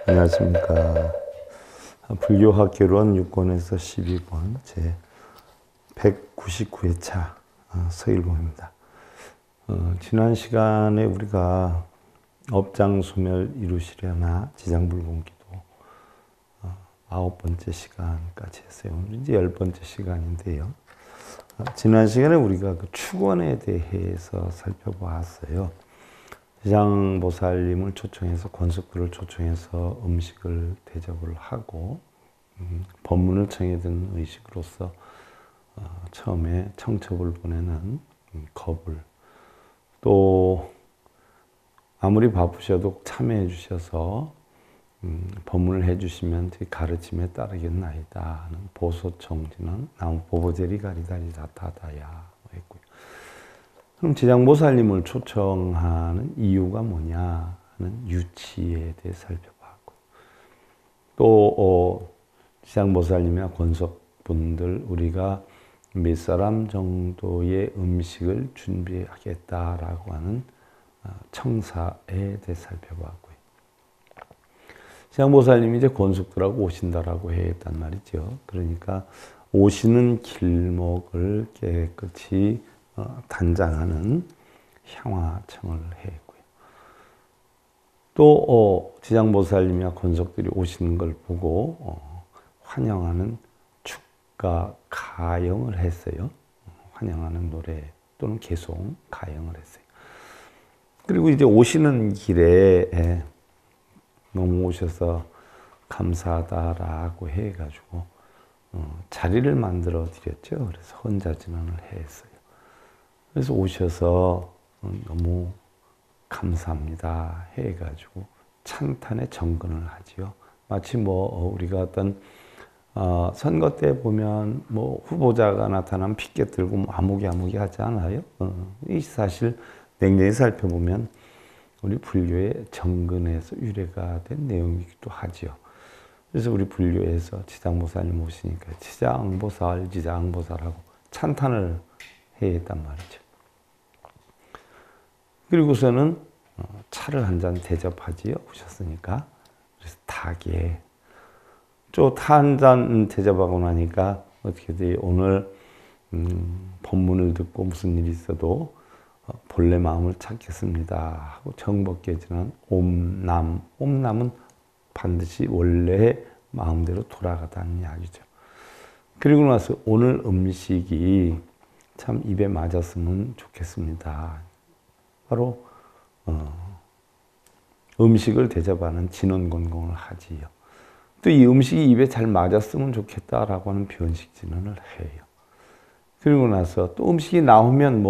안녕하십니까. 불교학개론 6권에서 12권 제 199회차 서일봉입니다. 지난 시간에 우리가 업장소멸 이루시려나 지장불공기도 9번째 시간까지 했어요. 오늘 이제 10번째 시간인데요. 지난 시간에 우리가 그 축원에 대해서 살펴보았어요. 지장보살님을 초청해서, 권석들을 초청해서 음식을 대접을 하고 법문을 청해든 의식으로서 처음에 청첩을 보내는 겁을, 또 아무리 바쁘셔도 참여해 주셔서 법문을 해 주시면 제 가르침에 따르겠나이다 하는 보소청지는 나무 보보제리 가리다리 다타다야 했고요. 그럼 지장보살님을 초청하는 이유가 뭐냐 하는 유치에 대해 살펴봤고, 또 지장보살님이나 권석분들 우리가 몇 사람 정도의 음식을 준비하겠다라고 하는 청사에 대해 살펴봤고요. 지장보살님이 이제 권석들하고 오신다라고 했단 말이죠. 그러니까 오시는 길목을 깨끗이 단장하는 향화청을 했고요. 또 지장보살님이나 권석들이 오시는 걸 보고 환영하는 축가 가영을 했어요. 환영하는 노래 또는 개송 가영을 했어요. 그리고 이제 오시는 길에 너무 오셔서 감사하다라고 해가지고 자리를 만들어 드렸죠. 그래서 헌자진언을 했어요. 그래서 오셔서 너무 감사합니다 해가지고 찬탄의 정근을 하지요. 마치 우리가 어떤 선거 때 보면 후보자가 나타나면 피켓 들고 아무개 하지 않아요? 이 사실 냉정히 살펴보면 우리 불교의 정근에서 유래가 된 내용이기도 하지요. 그래서 우리 불교에서 지장보살님 오시니까 지장보살하고 찬탄을 해야 했단 말이죠. 그리고서는 차를 한 잔 대접하지요. 오셨으니까. 그래서 타게. 또 타 한 잔 대접하고 나니까 어떻게 돼요? 오늘 법문을 듣고 무슨 일이 있어도 본래 마음을 찾겠습니다 하고 정법깨지는 옴남. 옴남은 반드시 원래의 마음대로 돌아가다는 이야기죠. 그리고 나서 오늘 음식이 참 입에 맞았으면 좋겠습니다. 바로 음식을 대접하는 진언곤공을 하지요. 또 이 음식이 입에 잘 맞았으면 좋겠다라고 하는 변식 진언을 해요. 그리고 나서 또 음식이 나오면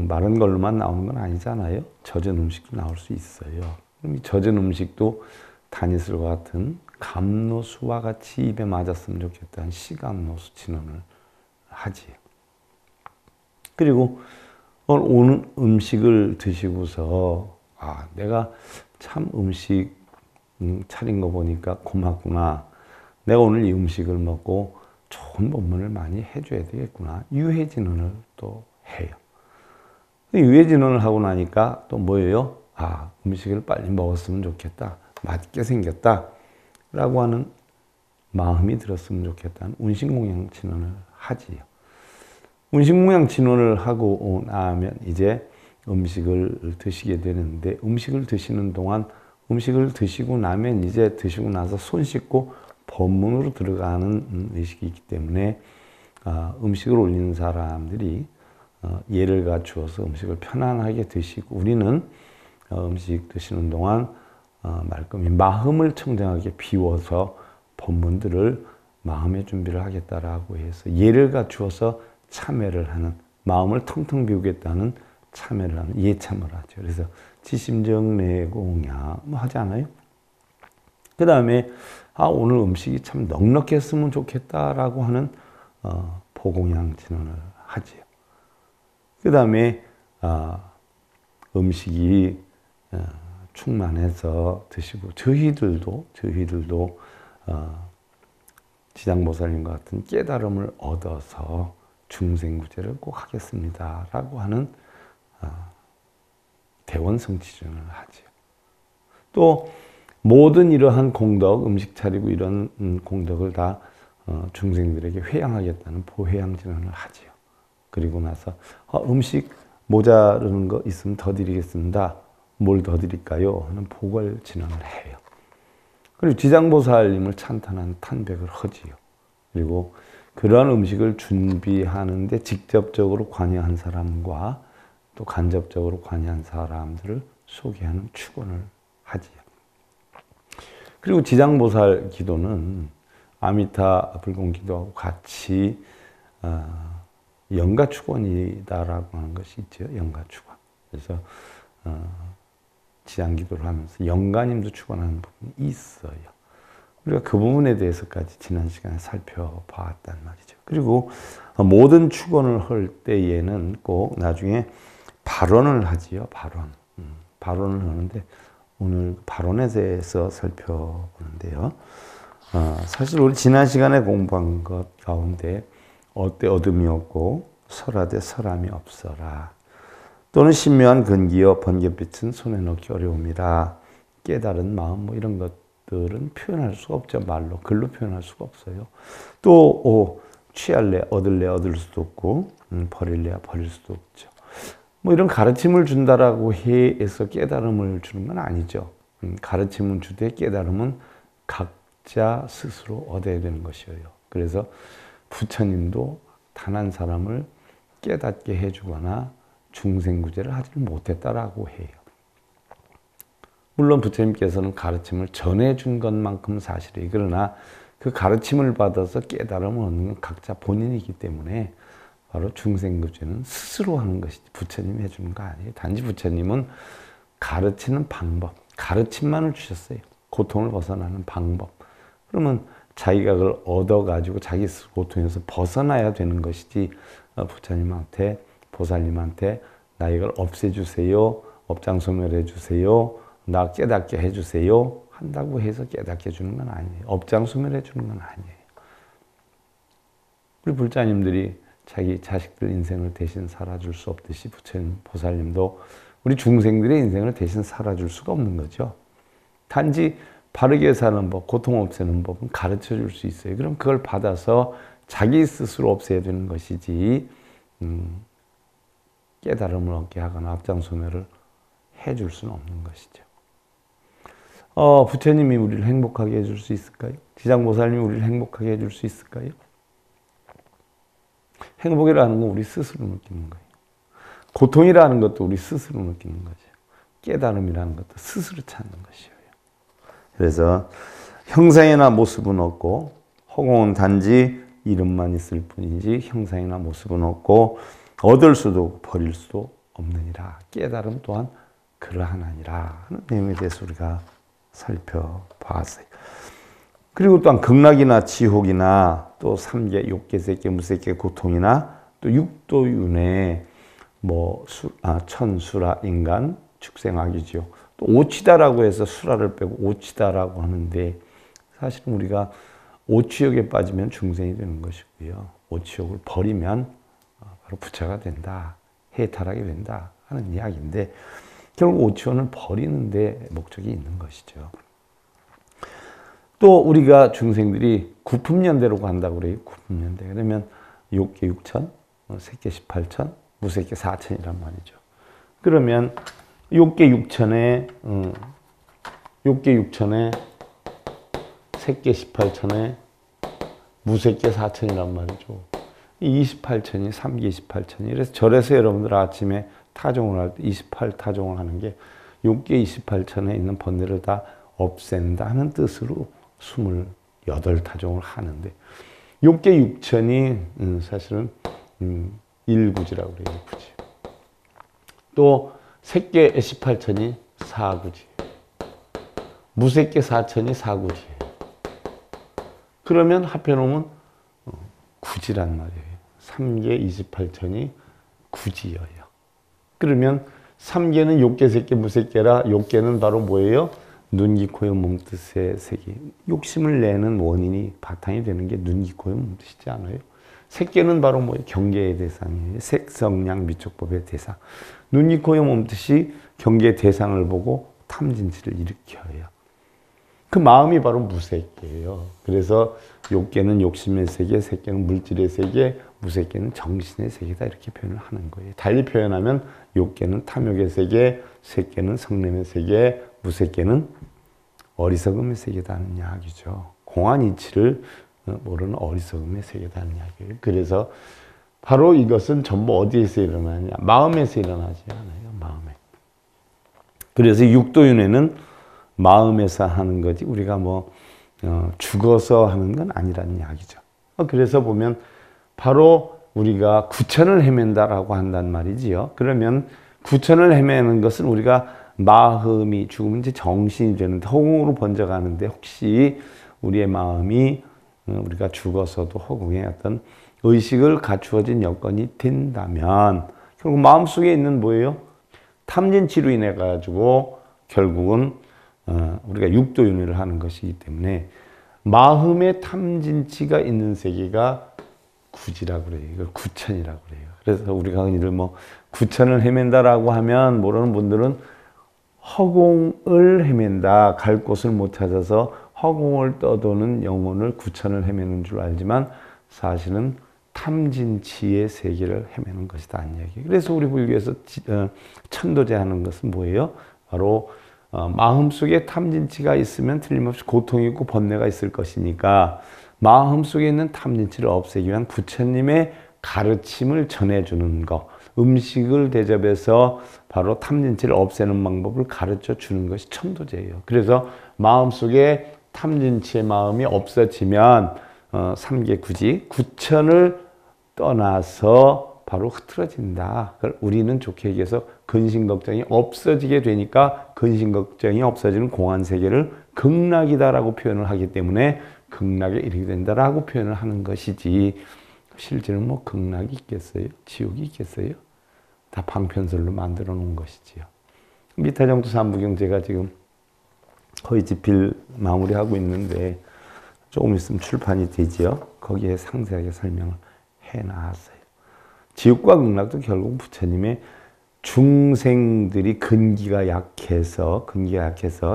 마른 걸로만 나오는 건 아니잖아요. 젖은 음식도 나올 수 있어요. 그럼 이 젖은 음식도 다니슬과 같은 감노수와 같이 입에 맞았으면 좋겠다는 시감노수 진언을 하지요. 그리고 오늘 음식을 드시고서 내가 참 음식 차린 거 보니까 고맙구나. 내가 오늘 이 음식을 먹고 좋은 법문을 많이 해줘야 되겠구나. 유해진언을 또 해요. 유해진언을 하고 나니까 또 뭐예요? 음식을 빨리 먹었으면 좋겠다. 맛있게 생겼다. 라고 하는 마음이 들었으면 좋겠다는 운신공양 진언을 하지요. 운신공양 진언을 하고 나면 이제 음식을 드시게 되는데, 음식을 드시는 동안, 음식을 드시고 나면 이제 드시고 나서 손 씻고 법문으로 들어가는 의식이 있기 때문에 음식을 올리는 사람들이 예를 갖추어서 음식을 편안하게 드시고, 우리는 음식 드시는 동안 말끔히 마음을 청정하게 비워서 법문들을 마음의 준비를 하겠다라고 해서 예를 갖추어서 참회를 하는, 마음을 텅텅 비우겠다는 참회를 하는 예참을 하죠. 그래서 지심정례공양 뭐 하지 않아요? 그 다음에 오늘 음식이 참 넉넉했으면 좋겠다라고 하는 보공양 진언을 하지요. 그 다음에 음식이 충만해서 드시고, 저희들도 지장보살님과 같은 깨달음을 얻어서 중생구제를 꼭 하겠습니다 라고 하는 대원성취전을 하지요. 또 모든 이러한 공덕, 음식 차리고 이런 공덕을 다 중생들에게 회양하겠다는 보회양진언을 하지요. 그리고 나서 음식 모자르는 거 있으면 더 드리겠습니다. 뭘 더 드릴까요? 하는 보궐진언을 해요. 그리고 지장보살님을 찬탄한 탄백을 하지요. 그리고 그러한 음식을 준비하는데 직접적으로 관여한 사람과 또 간접적으로 관여한 사람들을 소개하는 축원을 하지요. 그리고 지장보살 기도는 아미타 불공 기도하고 같이 영가축원이다라고 하는 것이 있죠. 영가축원. 그래서 지장기도를 하면서 영가님도 축원하는 부분이 있어요. 우리가 그 부분에 대해서까지 지난 시간에 살펴봤단 말이죠. 그리고 모든 축원을 할 때에는 꼭 나중에 발언을 하지요. 발언을 하는데 오늘 발언에 대해서 살펴보는데요. 사실 우리 지난 시간에 공부한 것 가운데 어때 어둠이 없고 설하되 설함이 없어라. 또는 신묘한 근기여 번갯빛은 손에 넣기 어려움이라. 깨달은 마음 뭐 이런 것들은 표현할 수가 없죠. 말로 글로 표현할 수가 없어요. 또 취할래 얻을 수도 없고 버릴래야 버릴 수도 없죠. 뭐 이런 가르침을 준다라고 해서 깨달음을 주는 건 아니죠. 가르침은 주되 깨달음은 각자 스스로 얻어야 되는 것이에요. 그래서 부처님도 단 한 사람을 깨닫게 해주거나 중생구제를 하지 못했다라고 해요. 물론 부처님께서는 가르침을 전해준 것만큼 사실이에요. 그러나 그 가르침을 받아서 깨달음을 얻는 건 각자 본인이기 때문에 바로 중생구제는 스스로 하는 것이지 부처님이 해주는 거 아니에요. 단지 부처님은 가르치는 방법, 가르침만을 주셨어요. 고통을 벗어나는 방법. 그러면 자기가 그걸 얻어가지고 자기 고통에서 벗어나야 되는 것이지 부처님한테, 보살님한테 나 이걸 없애주세요, 업장소멸해 주세요, 나 깨닫게 해주세요 한다고 해서 깨닫게 해주는 건 아니에요. 업장소멸해 주는 건 아니에요. 우리 불자님들이 자기 자식들 인생을 대신 살아줄 수 없듯이 부처님, 보살님도 우리 중생들의 인생을 대신 살아줄 수가 없는 거죠. 단지 바르게 사는 법, 고통 없애는 법은 가르쳐 줄 수 있어요. 그럼 그걸 받아서 자기 스스로 없애야 되는 것이지 깨달음을 얻게 하거나 앞장소멸을 해줄 수는 없는 것이죠. 부처님이 우리를 행복하게 해줄 수 있을까요? 지장보살님이 우리를 행복하게 해줄 수 있을까요? 행복이라는 건 우리 스스로 느끼는 거예요. 고통이라는 것도 우리 스스로 느끼는 거죠. 깨달음이라는 것도 스스로 찾는 것이에요. 그래서 형상이나 모습은 없고 허공은 단지 이름만 있을 뿐이지 형상이나 모습은 없고 얻을 수도 없고 버릴 수도 없느니라. 깨달음 또한 그러하나니라 하는 내용에 대해서 우리가 살펴봤어요. 그리고 또한 극락이나 지옥이나 또 삼계, 욕계, 색계, 무색계 고통이나 또 육도윤회 천수라 인간, 축생악이죠. 또 오치다라고 해서 수라를 빼고 오치다라고 하는데 사실은 우리가 오치욕에 빠지면 중생이 되는 것이고요. 오치욕을 버리면 바로 부처가 된다, 해탈하게 된다 하는 이야기인데 결국 오치욕을 버리는 데 목적이 있는 것이죠. 또 우리가 중생들이 구품연대로 간다고 그래요. 구품연대. 그러면 욕계 6천, 색계 18천, 무색계 4천이란 말이죠. 그러면 욕계 6천에 색계 18천에 무색계 4천이란 말이죠. 28천이 3계 28천이. 그래서 절에서 여러분들 아침에 타종을 할 때 28타종을 하는 게 욕계 28천에 있는 번뇌를 다 없앤다 하는 뜻으로 28타종을 하는데, 욕계 6천이 사실은 1구지라고 그래요. 1구지. 또 색계 18천이 4구지. 무색계 4천이 4구지. 그러면 합해놓으면 구지란 말이에요. 3계 28천이 구지여요. 그러면 3계는 욕계, 색계, 무색계라 욕계는 바로 뭐예요? 눈, 귀, 코, 몸, 뜻의 색이. 욕심을 내는 원인이 바탕이 되는 게 눈, 귀, 코, 몸, 뜻이지 않아요? 색계는 바로 뭐예요? 경계의 대상이에요. 색, 성량, 미촉법의 대상. 눈, 귀, 코, 몸, 뜻이 경계의 대상을 보고 탐진치를 일으켜요. 그 마음이 바로 무색계예요. 그래서 욕계는 욕심의 세계, 색계는 물질의 세계, 무색계는 정신의 세계다 이렇게 표현을 하는 거예요. 달리 표현하면 욕계는 탐욕의 세계, 색계는 성냄의 세계, 무색계는 어리석음의 세계다는 이야기죠. 공안 이치를 모르는 어리석음의 세계다는 이야기예요. 그래서 바로 이것은 전부 어디에서 일어나냐? 마음에서 일어나지 않아요. 마음에. 그래서 육도윤회는 마음에서 하는 거지 우리가 뭐 죽어서 하는 건 아니라는 이야기죠. 그래서 보면 바로 우리가 구천을 헤맨다라고 한단 말이지요. 그러면 구천을 헤매는 것은 우리가 마음이 죽으면 이제 정신이 되는데 허공으로 번져가는데, 혹시 우리의 마음이 우리가 죽어서도 허공에 어떤 의식을 갖추어진 여건이 된다면 결국 마음속에 있는 뭐예요? 탐진치로 인해 가지고 결국은 우리가 육도윤회를 하는 것이기 때문에 마음의 탐진치가 있는 세계가 구지라고 그래요. 이걸 구천이라고 그래요. 그래서 우리가 흔히들 뭐 구천을 헤맨다라고 하면 모르는 분들은 허공을 헤맨다, 갈 곳을 못 찾아서 허공을 떠도는 영혼을 구천을 헤매는 줄 알지만 사실은 탐진치의 세계를 헤매는 것이다 이 얘기예요. 그래서 우리 불교에서 천도제 하는 것은 뭐예요? 바로 마음속에 탐진치가 있으면 틀림없이 고통이 있고 번뇌가 있을 것이니까 마음속에 있는 탐진치를 없애기 위한 부처님의 가르침을 전해주는 것, 음식을 대접해서 바로 탐진치를 없애는 방법을 가르쳐 주는 것이 천도제예요. 그래서 마음속에 탐진치의 마음이 없어지면 삼계구지, 구천을 떠나서 바로 흐트러진다. 그걸 우리는 좋게 얘기해서 근심걱정이 없어지게 되니까 근심걱정이 없어지는 공안세계를 극락이다라고 표현을 하기 때문에 극락에 이르게 된다라고 표현을 하는 것이지, 실제는 뭐 극락이 있겠어요? 지옥이 있겠어요? 다 방편설로 만들어 놓은 것이지요. 미타정도 삼부경 제가 지금 거의 집필 마무리하고 있는데 조금 있으면 출판이 되지요. 거기에 상세하게 설명을 해놨어요. 지옥과 극락도 결국 부처님의 중생들이 근기가 약해서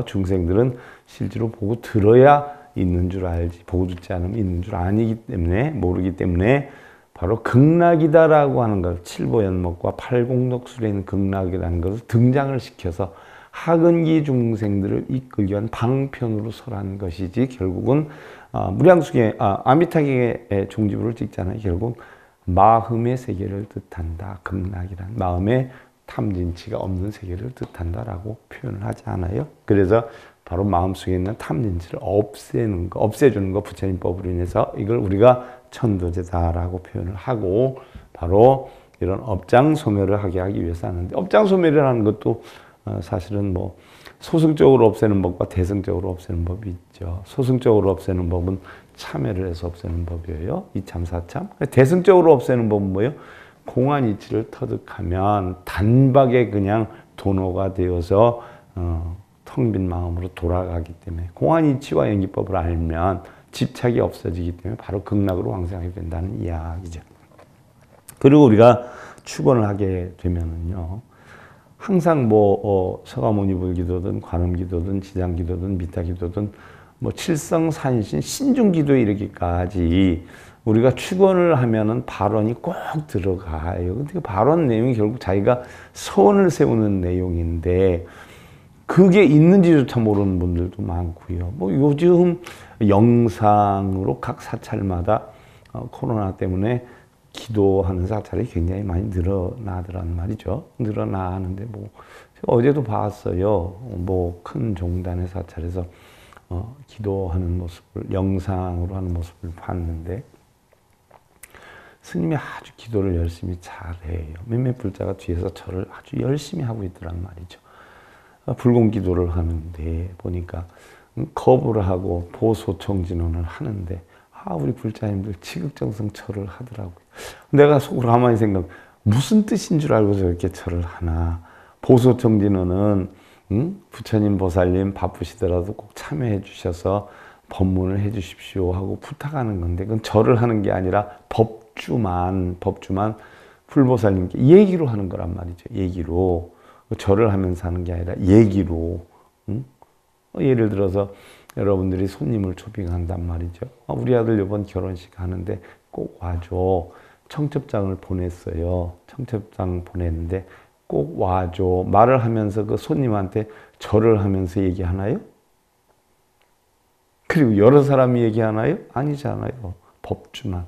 중생들은 실제로 보고 들어야 있는 줄 알지 보고 듣지 않으면 있는 줄 아니기 때문에 모르기 때문에 바로 극락이다라고 하는 것, 칠보연목과 팔공덕술에 있는 극락이라는 것을 등장을 시켜서 하근기 중생들을 이끌기 위한 방편으로 설한 것이지, 결국은 무량수계 아미타계의 종지부를 찍잖아요. 결국 마음의 세계를 뜻한다. 극락이란 마음의 탐진치가 없는 세계를 뜻한다라고 표현을 하지 않아요. 그래서 바로 마음속에 있는 탐진치를 없애는 거, 없애주는 거, 부처님법으로 인해서 이걸 우리가 천도제다라고 표현을 하고, 바로 이런 업장소멸을 하게 하기 위해서 하는데, 업장소멸이라는 것도 사실은 뭐 소승적으로 없애는 법과 대승적으로 없애는 법이 있죠. 소승적으로 없애는 법은 참회를 해서 없애는 법이에요. 이참, 사참. 대승적으로 없애는 법은 뭐예요? 공안 이치를 터득하면 단박에 그냥 도노가 되어서 텅 빈 마음으로 돌아가기 때문에, 공안 이치와 연기법을 알면 집착이 없어지기 때문에 바로 극락으로 왕생하게 된다는 이야기죠. 그리고 우리가 축원을 하게 되면은요, 항상 뭐 서가모니 불기도든 관음기도든 지장기도든 미타기도든 뭐 칠성산신 신중기도에 이르기까지 우리가 축원을 하면은 발언이 꼭 들어가요. 근데 그 발언 내용이 결국 자기가 선을 세우는 내용인데 그게 있는지조차 모르는 분들도 많고요. 뭐 요즘 영상으로 각 사찰마다 코로나 때문에 기도하는 사찰이 굉장히 많이 늘어나더란 말이죠. 늘어나는데 뭐 제가 어제도 봤어요. 뭐 큰 종단의 사찰에서 기도하는 모습을 영상으로 하는 모습을 봤는데 스님이 아주 기도를 열심히 잘해요. 몇몇 불자가 뒤에서 절을 아주 열심히 하고 있더란 말이죠. 불공 기도를 하는데 보니까 거부를 하고 보소청진원을 하는데 우리 불자님들 지극정성 절을 하더라고요. 내가 속으로 가만히 생각, 무슨 뜻인 줄 알고 저렇게 절을 하나. 보소청진원은 부처님 보살님 바쁘시더라도 꼭 참여해 주셔서 법문을 해 주십시오 하고 부탁하는 건데 그건 절을 하는 게 아니라 법주만 불보살님께 얘기로 하는 거란 말이죠. 얘기로. 절을 하면서 하는 게 아니라 얘기로. 예를 들어서 여러분들이 손님을 초빙한단 말이죠. 우리 아들 이번 결혼식 하는데 꼭 와줘. 청첩장을 보냈어요. 청첩장 보냈는데 꼭 와줘. 말을 하면서 그 손님한테 절을 하면서 얘기하나요? 그리고 여러 사람이 얘기하나요? 아니잖아요. 법주만.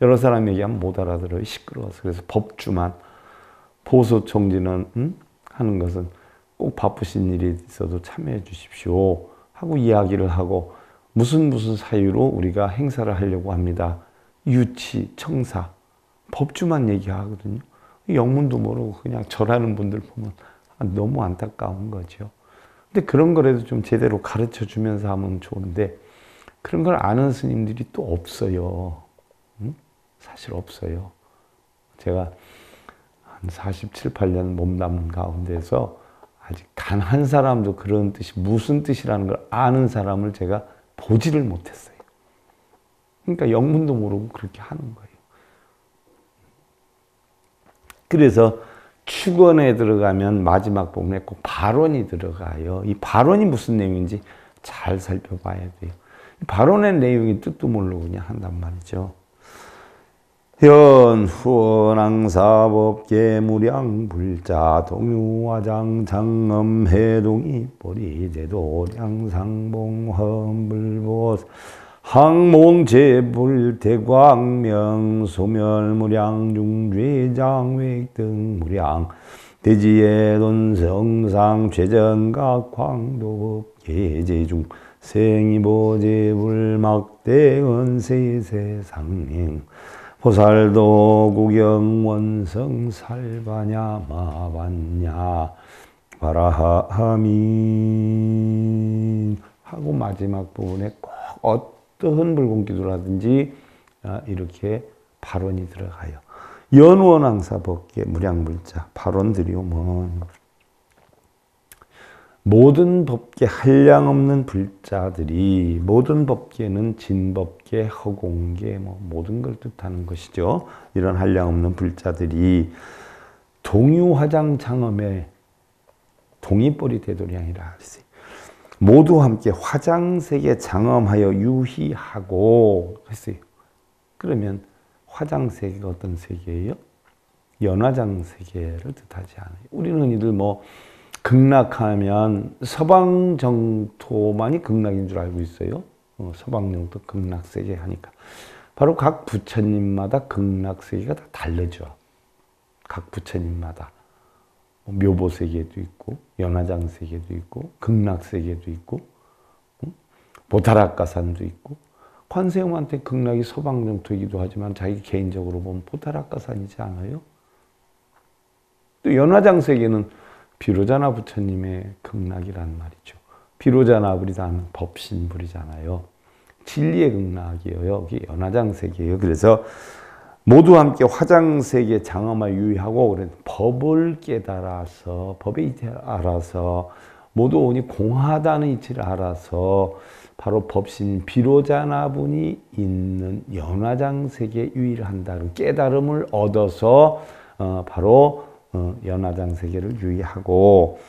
여러 사람이 얘기하면 못 알아들어요. 시끄러워서. 그래서 법주만. 보소청진은 하는 것은 꼭 바쁘신 일이 있어도 참여해 주십시오 하고 이야기를 하고 무슨 사유로 우리가 행사를 하려고 합니다. 유치, 청사, 법주만 얘기하거든요. 영문도 모르고 그냥 절하는 분들 보면 너무 안타까운 거죠. 근데 그런 거라도 좀 제대로 가르쳐 주면서 하면 좋은데 그런 걸 아는 스님들이 또 없어요. 사실 없어요. 제가 한 47, 8년 몸담은 가운데서 아직 단 한 사람도 그런 뜻이 무슨 뜻이라는 걸 아는 사람을 제가 보지를 못했어요. 그러니까 영문도 모르고 그렇게 하는 거예요. 그래서 축원에 들어가면 마지막 부분에 꼭 발언이 들어가요. 이 발언이 무슨 내용인지 잘 살펴봐야 돼요. 발언의 내용이 뜻도 모르고 그냥 한단 말이죠. 현후원항사법계 무량불자 동유화장 장엄 해동이 보리제도 량상봉헌불보 항몽제불 대광명 소멸무량 중죄장획 등 무량 대지의 돈성상 최전각 광도법 계제중 생이보제불막대은 세세상행 보살도 구경 원성 살바냐 마반냐 바라하민 하고 마지막 부분에 꼭 어떠한 불공기도라든지 이렇게 발언이 들어가요. 연원항사법계 무량불자 발언들이오면 모든 법계 한량없는 불자들이 모든 법계는 진법계, 허공계 모든 걸 뜻하는 것이죠. 이런 한량없는 불자들이 동유화장 장엄의 동이뿌리 대도량이라 그랬어요. 모두 함께 화장색에 장엄하여 유희하고 했어요. 그러면 화장색이 어떤 색이에요? 연화장 세계를 뜻하지 않아요. 우리는 이들 극락하면 서방 정토만이 극락인 줄 알고 있어요. 서방 정토 극락 세계 하니까. 바로 각 부처님마다 극락 세계가 다 다르죠. 각 부처님마다. 묘보 세계도 있고, 연화장 세계도 있고, 극락 세계도 있고, 보타락가산도 있고, 관세음한테 극락이 서방 정토이기도 하지만 자기 개인적으로 보면 보타락가산이지 않아요? 또 연화장 세계는 비로자나 부처님의 극락이란 말이죠. 비로자나불이란 법신불이잖아요. 진리의 극락이에요. 이게 연화장 세계예요. 그래서 모두 함께 화장 세계 장엄하 유의하고 법을 깨달아서 법의 이치를 알아서 모두 오니 공하다는 이치를 알아서 바로 법신 비로자나분이 있는 연화장 세계에 유의를 한다는 깨달음을 얻어서 바로 연화장 세계를 유의하고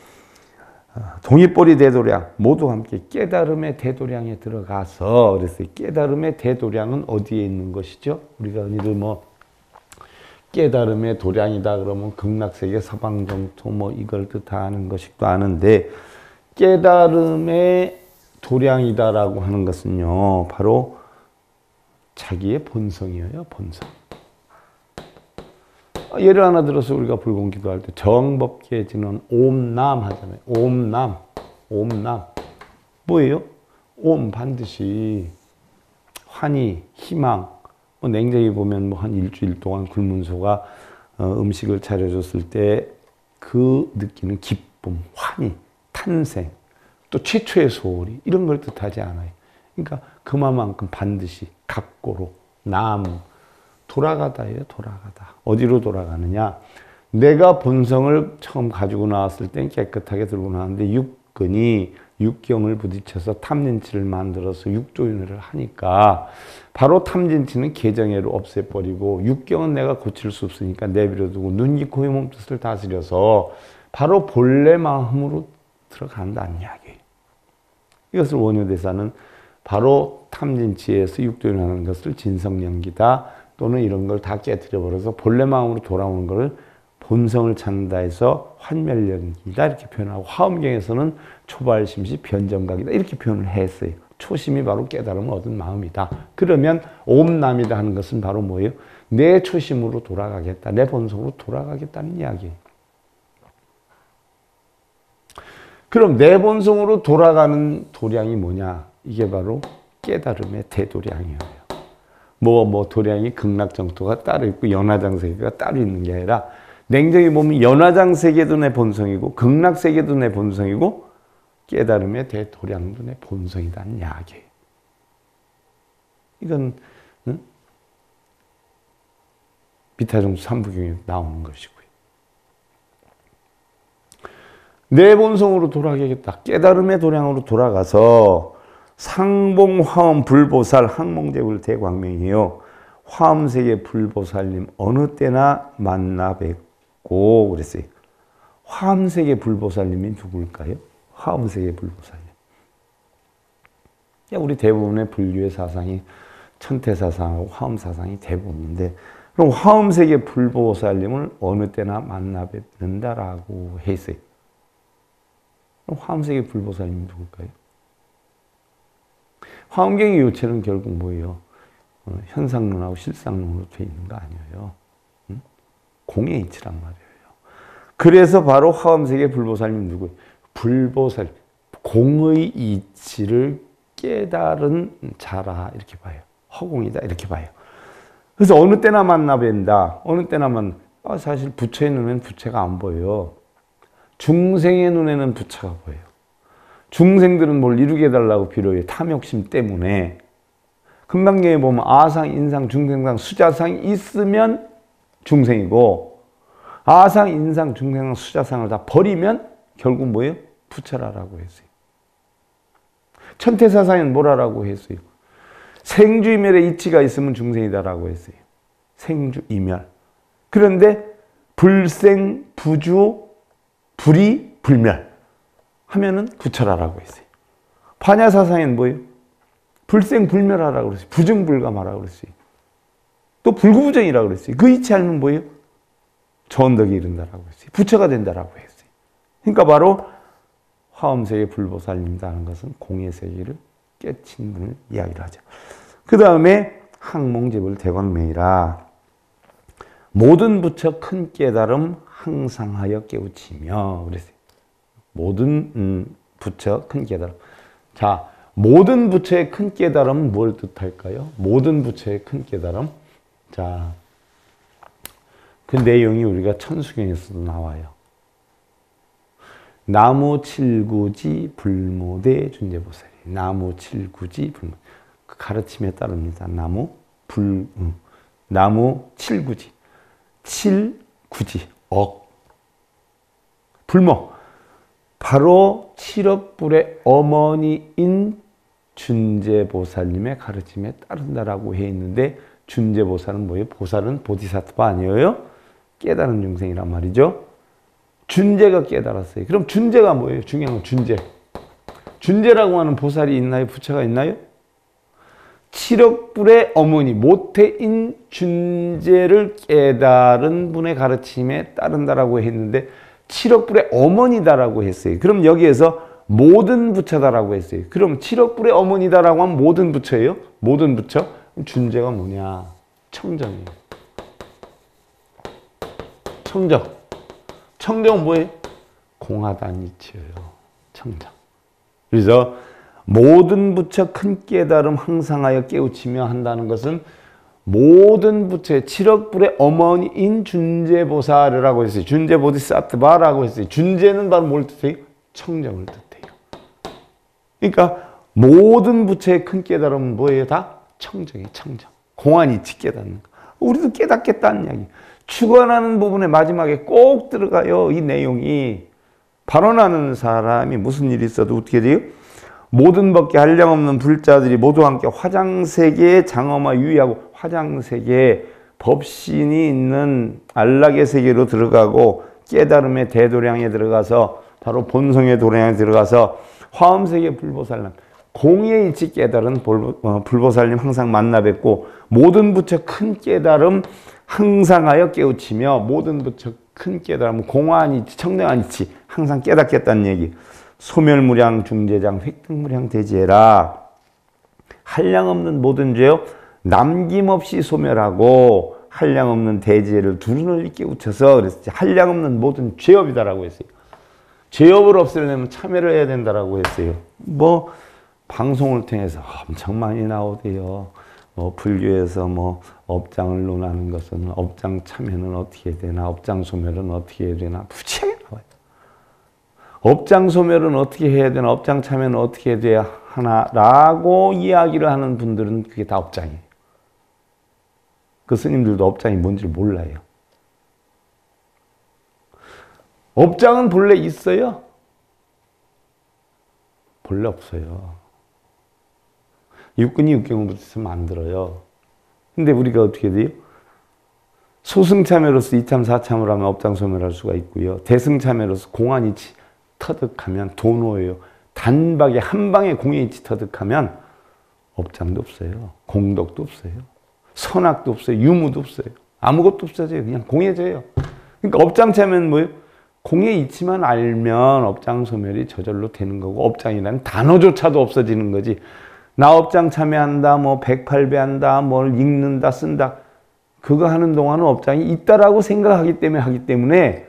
동이뽀리 대도량 모두 함께 깨달음의 대도량에 들어가서 그래서 깨달음의 대도량은 어디에 있는 것이죠? 우리가 흔히들 뭐 깨달음의 도량이다 그러면 극락세계 서방정토 뭐 이걸 뜻하는 것이기도 하는데 깨달음의 도량이다라고 하는 것은요 바로 자기의 본성이에요. 본성. 예를 하나 들어서 우리가 불공기도할 때 정법계지는 옴남 하잖아요. 옴남. 옴남. 뭐예요? 옴 반드시 환희, 희망. 뭐 냉정히 보면 뭐 한 일주일 동안 굶은 소가 음식을 차려줬을 때 그 느끼는 기쁨, 환희, 탄생, 또 최초의 소리 이런 걸 뜻하지 않아요. 그러니까 그만큼 반드시 각고로 남 돌아가다예요. 돌아가다. 어디로 돌아가느냐? 내가 본성을 처음 가지고 나왔을 땐 깨끗하게 들고 나왔는데 육근이 육경을 부딪혀서 탐진치를 만들어서 육조윤회를 하니까 바로 탐진치는 개정애로 없애버리고 육경은 내가 고칠 수 없으니까 내버려두고 눈, 귀, 코의 몸뜻을 다스려서 바로 본래 마음으로 들어간다는 이야기예요. 이것을 원효대사는 바로 탐진치에서 육조윤회하는 것을 진성연기다 또는 이런 걸 다 깨뜨려버려서 본래 마음으로 돌아오는 것을 본성을 찾는다 해서 환멸연기다 이렇게 표현하고 화엄경에서는 초발심시 변정각이다 이렇게 표현을 했어요. 초심이 바로 깨달음을 얻은 마음이다. 그러면 옴남이다 하는 것은 바로 뭐예요? 내 초심으로 돌아가겠다. 내 본성으로 돌아가겠다는 이야기예요. 그럼 내 본성으로 돌아가는 도량이 뭐냐? 이게 바로 깨달음의 대도량이에요. 뭐 도량이 극락정토가 따로 있고 연화장세계가 따로 있는 게 아니라 냉정히 보면 연화장세계도 내 본성이고 극락세계도 내 본성이고 깨달음의 대도량도 내 본성이라는 이야기예요. 이건 비타정수 3부경에 나오는 것이고요. 내 본성으로 돌아가겠다. 깨달음의 도량으로 돌아가서 상봉화엄 불보살 항몽제불 대광명이에요. 화엄세계 불보살님 어느 때나 만나 뵙고 그랬어요. 화엄세계 불보살님이 누굴까요? 화엄세계 불보살님. 우리 대부분의 불교의 사상이 천태사상하고 화엄사상이 대부분인데 그럼 화엄세계 불보살님을 어느 때나 만나 뵙는다라고 했어요. 그럼 화엄세계 불보살님이 누굴까요? 화엄경의 요체는 결국 뭐예요? 현상론하고 실상론으로 되어 있는 거 아니에요. 공의 이치란 말이에요. 그래서 바로 화엄세계 불보살님 누구예요? 불보살, 공의 이치를 깨달은 자라 이렇게 봐요. 허공이다 이렇게 봐요. 그래서 어느 때나 만나 뵌다. 어느 때나 사실 부처의 눈에는 부처가 안 보여요. 중생의 눈에는 부처가 보여요. 중생들은 뭘 이루게 해달라고 빌어요. 탐욕심 때문에. 금강경에 보면 아상, 인상, 중생상, 수자상이 있으면 중생이고 아상, 인상, 중생상, 수자상을 다 버리면 결국 뭐예요? 부처라라고 했어요. 천태사상은 뭐라고 했어요? 생주이멸의 이치가 있으면 중생이다라고 했어요. 생주이멸. 그런데 불생, 부주, 불이, 불멸 하면은 부처라라고 했어요. 반야사상엔 뭐예요? 불생불멸하라고 그랬어요. 부증불감하라고 그랬어요. 또 불구부정이라고 그랬어요. 그 이치 알면 뭐예요? 전덕이 이른다라고 했어요. 부처가 된다라고 했어요. 그러니까 바로 화엄세계 불보살님이다 하는 것은 공의 세계를 깨친 분을 이야기를 하죠. 그 다음에 항몽제불 대광명이라 모든 부처 큰 깨달음 항상하여 깨우치며 그랬어요. 모든 부처 큰 깨달음. 자, 모든 부처의 큰 깨달음은 뭘 뜻할까요? 모든 부처의 큰 깨달음. 자, 그 내용이 우리가 천수경에서도 나와요. 나무 칠구지 불모대 준재보살이. 나무 칠구지 불모. 그 가르침에 따릅니다. 나무 칠구지. 칠구지. 불모. 바로 칠업불의 어머니인 준재보살님의 가르침에 따른다라고 해 있는데 준재보살은 뭐예요? 보살은 보디사트바 아니에요? 깨달은 중생이란 말이죠. 준재가 깨달았어요. 그럼 준재가 뭐예요? 중요한 건 준재. 준재라고 하는 보살이 있나요? 부처가 있나요? 칠억불의 어머니 모태인 준재를 깨달은 분의 가르침에 따른다라고 했는데 칠억불의 어머니다라고 했어요. 그럼 여기에서 모든 부처다라고 했어요. 그럼 칠억불의 어머니다라고 하면 모든 부처예요? 모든 부처? 준재가 뭐냐? 청정이에요. 청정. 청정은 뭐예요? 공하단이치예요. 청정. 그래서 모든 부처 큰 깨달음 항상하여 깨우치며 한다는 것은 모든 부처의 칠억불의 어머니인 준재보살이라고 했어요. 준재보디사트바라고 했어요. 준재는 바로 뭘 뜻해요? 청정을 뜻해요. 그러니까 모든 부처의 큰 깨달음은 뭐예요? 다 청정이에요. 청정. 공안이치 깨닫는 거. 우리도 깨닫겠다는 이야기. 축원하는 부분의 마지막에 꼭 들어가요. 이 내용이. 발언하는 사람이 무슨 일이 있어도 어떻게 돼요? 모든 법계 한량없는 불자들이 모두 함께 화장세계의 장엄화 유의하고 화장세계에 법신이 있는 안락의 세계로 들어가고 깨달음의 대도량에 들어가서 바로 본성의 도량에 들어가서 화엄세계 불보살님 공의 이치 깨달은 불보살님 항상 만나 뵙고 모든 부처 큰 깨달음 항상 하여 깨우치며 모든 부처 큰 깨달음 공안이치 청량한이치 항상 깨닫겠다는 얘기. 소멸무량 중재장 획득무량 대지해라. 한량없는 모든 죄요 남김없이 소멸하고 한량없는 대지해를 두루널리 깨우쳐서 그랬지. 한량없는 모든 죄업이다라고 했어요. 죄업을 없애려면 참여를 해야 된다라고 했어요. 뭐 방송을 통해서 엄청 많이 나오대요. 불교에서 업장을 논하는 것은 업장 참여는 어떻게 해야 되나, 업장 소멸은 어떻게 해야 되나 무지하게 나와요. 업장 소멸은 어떻게 해야 되나, 업장 참여는 어떻게 돼야 하나라고 이야기를 하는 분들은 그게 다 업장이에요. 그 스님들도 업장이 뭔지 몰라요. 업장은 본래 있어요? 본래 없어요. 육근이 육경부터 만들어요. 근데 우리가 어떻게 돼요? 소승참여로서 이참 사참을 하면 업장 소멸할 수가 있고요. 대승참여로서 공안이치 터득하면 도노예요. 단박에 한 방에 공의이치 터득하면 업장도 없어요. 공덕도 없어요. 선악도 없어요. 유무도 없어요. 아무것도 없어져요. 그냥 공해져요. 그러니까 업장참여는 뭐예요? 공의이치만 알면 업장 소멸이 저절로 되는 거고 업장이라는 단어조차도 없어지는 거지. 나 업장 참여한다, 108배 한다, 뭘 읽는다, 쓴다. 그거 하는 동안은 업장이 있다라고 생각하기 때문에 하기 때문에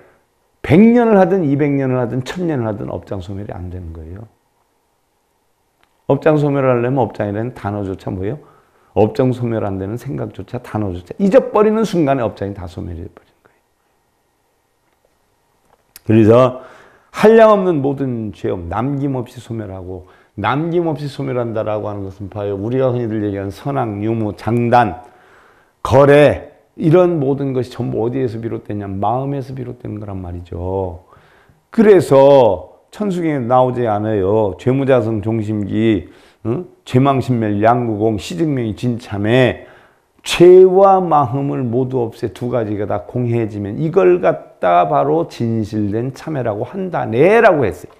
100년을 하든 200년을 하든 1000년을 하든 업장 소멸이 안 되는 거예요. 업장 소멸을 하려면 업장이라는 단어조차 뭐예요? 업장 소멸 안 되는 생각조차 단어조차 잊어버리는 순간에 업장이 다 소멸이 돼버린 거예요. 그래서 한량없는 모든 죄업 남김없이 소멸하고 남김없이 소멸한다라고 하는 것은 봐요. 우리가 흔히들 얘기하는 선악, 유무, 장단, 거래 이런 모든 것이 전부 어디에서 비롯되냐면 마음에서 비롯되는 거란 말이죠. 그래서 천수경에 나오지 않아요. 죄무자성 종심기, 죄망신멸 양구공 시증명이 진참에 죄와 마음을 모두 없애 두 가지가 다 공해지면 이걸 갖다 바로 진실된 참회라고 한다네라고 했어요.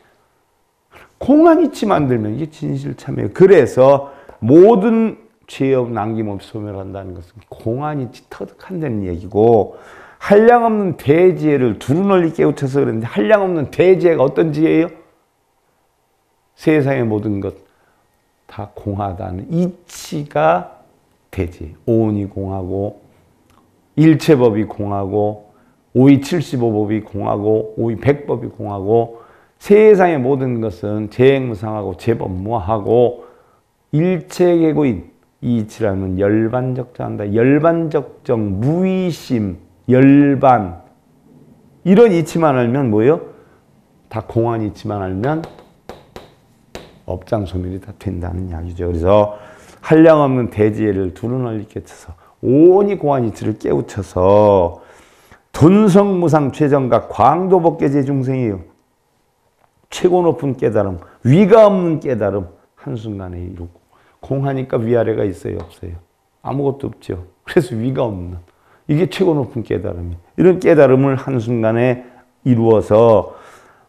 공안이치 만들면 이게 진실 참회예요. 그래서 모든 죄업 남김없이 소멸한다는 것은 공안이치 터득한다는 얘기고 한량없는 대지혜를 두루널리 깨우쳐서 그랬는데 한량없는 대지혜가 어떤 지혜예요? 세상의 모든 것 다 공하다는 이치가 대지. 오온이 공하고 일체법이 공하고 오이 75법이 공하고 오이 100법이 공하고 세상의 모든 것은 재행무상하고 재법무하고 일체계고인 이 이치라면 열반적자한다. 열반적정, 무의심, 열반 이런 이치만 알면 뭐예요? 다 공안 이치만 알면 업장 소멸이 다 된다는 이야기죠. 그래서 한량없는 대지혜를 두루널리 깨쳐서 온이 공안 이치를 깨우쳐서 돈성무상 최정각 광도법계제 중생이에요. 최고 높은 깨달음, 위가 없는 깨달음 한순간에 이루고 공하니까 위아래가 있어요? 없어요? 아무것도 없죠. 그래서 위가 없는 이게 최고 높은 깨달음이에요. 이런 깨달음을 한순간에 이루어서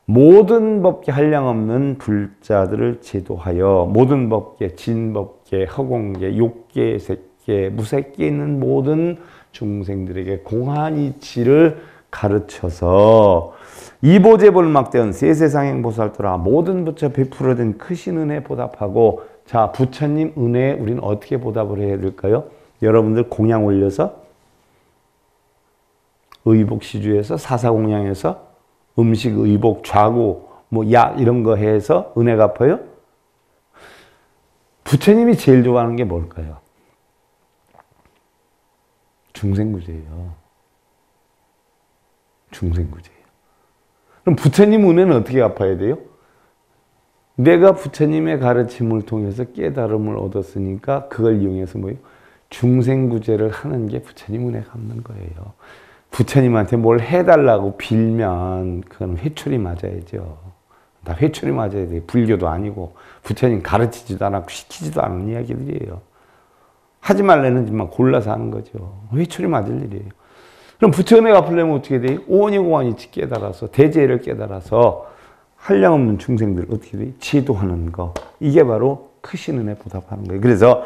모든 법계 한량없는 불자들을 제도하여 모든 법계, 진법계, 허공계, 욕계, 색계, 무색계 있는 모든 중생들에게 공한이치를 가르쳐서 이보제볼막대은 세세상행 보살도라 모든 부처 베풀어진 크신 은혜 보답하고. 자, 부처님 은혜에 우리는 어떻게 보답을 해야 될까요? 여러분들 공양 올려서 의복시주에서 사사공양에서 음식, 의복, 좌구, 뭐 약 이런 거 해서 은혜 갚아요? 부처님이 제일 좋아하는 게 뭘까요? 중생구제예요. 중생구제예요. 그럼 부처님 은혜는 어떻게 갚아야 돼요? 내가 부처님의 가르침을 통해서 깨달음을 얻었으니까 그걸 이용해서 뭐예요? 중생구제를 하는 게 부처님 은혜 갚는 거예요. 부처님한테 뭘 해달라고 빌면 그건 회초리 맞아야죠. 나 회초리 맞아야 돼. 불교도 아니고 부처님 가르치지도 않았고 시키지도 않은 이야기들이에요. 하지 말라는 짓만 골라서 하는 거죠. 회초리 맞을 일이에요. 그럼 부처 은혜 갚으려면 어떻게 돼요? 오니공안이치 깨달아서 대제를 깨달아서 한량없는 중생들 어떻게 돼요? 지도하는 거. 이게 바로 크신 은혜 보답하는 거예요. 그래서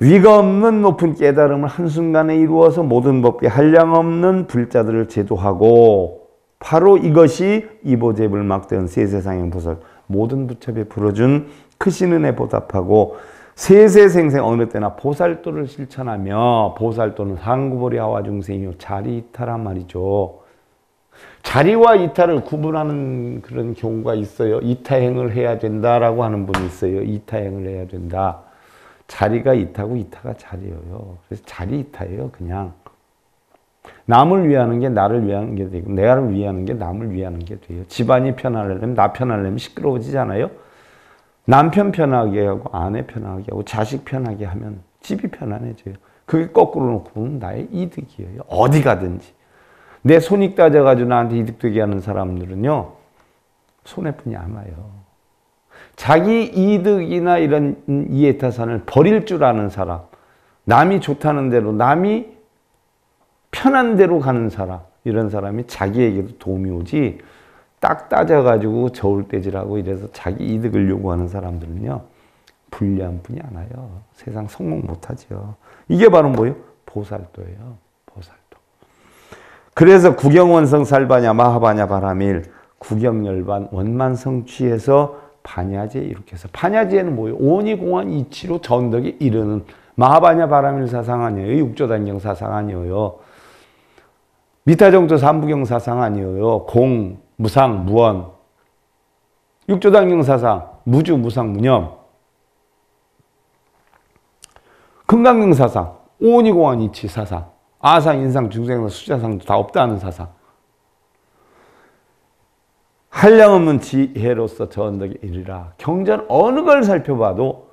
위가 없는 높은 깨달음을 한순간에 이루어서 모든 법계 한량없는 불자들을 제도하고 바로 이것이 이보제불막대은 세세상행 보살 모든 부처 베풀어준 크신 은혜 보답하고 세세생생 어느 때나 보살도를 실천하며 보살도는 상구보리 하와 중생이요 자리이타란 말이죠. 자리와 이타를 구분하는 그런 경우가 있어요. 이타행을 해야 된다라고 하는 분이 있어요. 이타행을 해야 된다. 자리가 이타고 이타가 자리예요. 그래서 자리 이타예요. 그냥 남을 위하는 게 나를 위하는 게 되고 나를 위하는 게 남을 위하는 게 돼요. 집안이 편하려면 나 편하려면 시끄러워지잖아요. 남편 편하게 하고 아내 편하게 하고 자식 편하게 하면 집이 편안해져요. 그게 거꾸로 놓고 보면 나의 이득이에요. 어디 가든지. 내 손익 따져가지고 나한테 이득되게 하는 사람들은요. 손해뿐이 안 와요. 자기 이득이나 이런 이해타산을 버릴 줄 아는 사람, 남이 좋다는 대로, 남이 편한 대로 가는 사람, 이런 사람이 자기에게도 도움이 오지 딱 따져가지고 저울대질하고 이래서 자기 이득을 요구하는 사람들은요. 불리한 분이 안 와요. 세상 성공 못하죠. 이게 바로 뭐예요? 보살도예요. 보살도. 그래서 구경원성 살바냐 마하바냐 바라밀 구경열반 원만성취해서 반야제 이렇게 해서 반야제는 뭐예요? 오니공한 이치로 전덕에 이르는 마하바냐 바라밀 사상 아니에요. 육조단경 사상 아니에요. 미타정조 삼부경 사상 아니에요. 공, 무상, 무원. 육조단경 사상, 무주, 무상, 무념. 금강경 사상, 오니공한 이치 사상. 아상, 인상, 중생상, 수자상도 다 없다는 사상. 한량없는 지혜로서 저언덕에 이르라. 경전 어느 걸 살펴봐도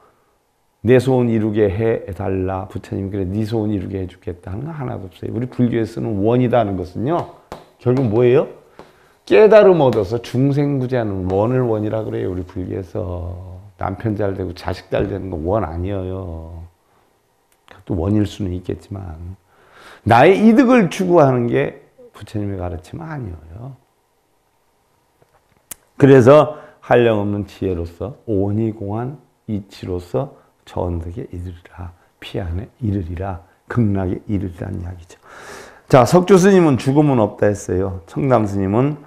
내 소원 이루게 해달라. 부처님 그래 네 소원 이루게 해주겠다 하는 거 하나도 없어요. 우리 불교에 쓰는 원이다는 것은요. 결국 뭐예요? 깨달음 얻어서 중생구제하는 원을 원이라 그래요. 우리 불교에서. 남편 잘 되고 자식 잘 되는 건 원 아니에요. 또 원일 수는 있겠지만 나의 이득을 추구하는 게 부처님의 가르침 아니에요. 그래서 한량없는 지혜로서 오니공한 이치로서 저언덕에 이르리라. 피안에 이르리라. 극락에 이르리라는 이야기죠. 자, 석주 스님은 죽음은 없다 했어요. 청담 스님은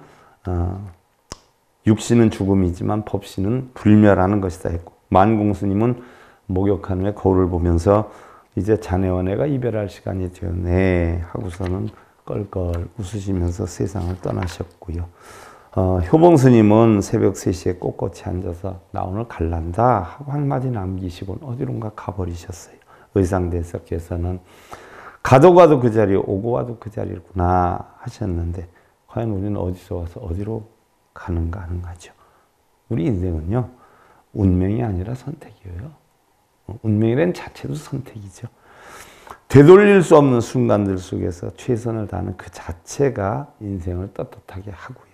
육신은 죽음이지만 법신은 불멸하는 것이다 했고 만공 스님은 목욕한 후에 거울을 보면서 이제 자네와 내가 이별할 시간이 되었네 하고서는 껄껄 웃으시면서 세상을 떠나셨고요. 효봉 스님은 새벽 3시에 꼿꼿이 앉아서 나 오늘 갈란다 하고 한마디 남기시고 어디론가 가버리셨어요. 의상대석께서는 가도 가도 그 자리 오고 와도 그 자리구나 하셨는데 과연 우리는 어디서 와서 어디로 가는가 하는 거죠. 우리 인생은요. 운명이 아니라 선택이에요. 운명이란 자체도 선택이죠. 되돌릴 수 없는 순간들 속에서 최선을 다하는 그 자체가 인생을 떳떳하게 하고요.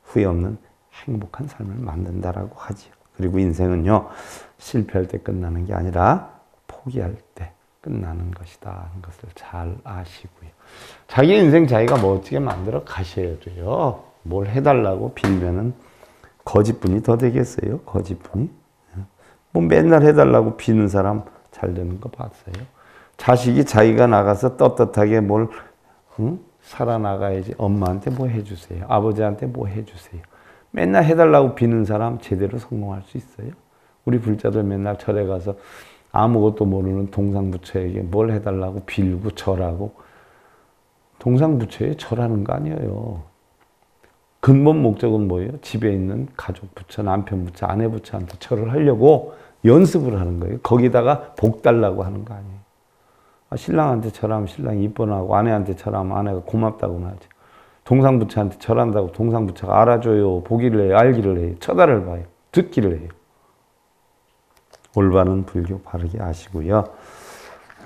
후회 없는 행복한 삶을 만든다라고 하지요. 그리고 인생은요. 실패할 때 끝나는 게 아니라 포기할 때 끝나는 것이다 하는 것을 잘 아시고요. 자기 인생 자기가 멋지게 만들어 가셔야 돼요. 뭘 해달라고 빌면은 거짓분이 더 되겠어요? 거짓분이? 뭐 맨날 해달라고 비는 사람 잘 되는 거 봤어요? 자식이 자기가 나가서 떳떳하게 뭘 살아나가야지. 엄마한테 뭐 해주세요. 아버지한테 뭐 해주세요. 맨날 해달라고 비는 사람 제대로 성공할 수 있어요? 우리 불자들 맨날 절에 가서 아무것도 모르는 동상부처에게 뭘 해달라고 빌고 절하고. 동상부처에 절하는 거 아니에요. 근본 목적은 뭐예요? 집에 있는 가족 부처, 남편 부처, 아내 부처한테 절을 하려고 연습을 하는 거예요. 거기다가 복 달라고 하는 거 아니에요. 신랑한테 절하면 신랑이 이뻐하고 아내한테 절하면 아내가 고맙다고나 하죠. 동상부처한테 절한다고 동상부처가 알아줘요, 보기를 해요, 알기를 해요, 쳐다를 봐요, 듣기를 해요. 올바른 불교 바르게 아시고요.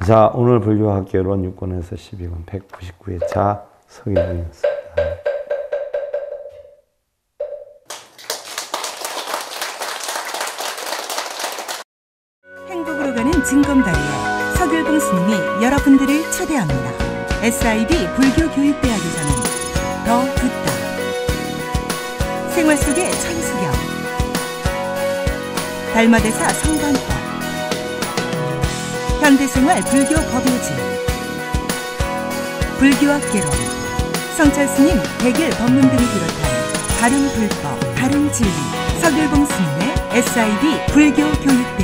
자, 오늘 불교학개론 6권에서 12권 199회차 서기분이었습니다. 행복으로 가는 진검다리에 서길봉 스님이 여러분들을 초대합니다. SIB 불교교육대학에서는 더 듣다, 생활 속의 천수경, 달마대사 성관법, 현대생활 불교 법요지, 불교학개론, 성찰스님 백일 법문 등을 비롯한 바른 불법, 바른 진리, 서길봉 스님의 SIB 불교교육대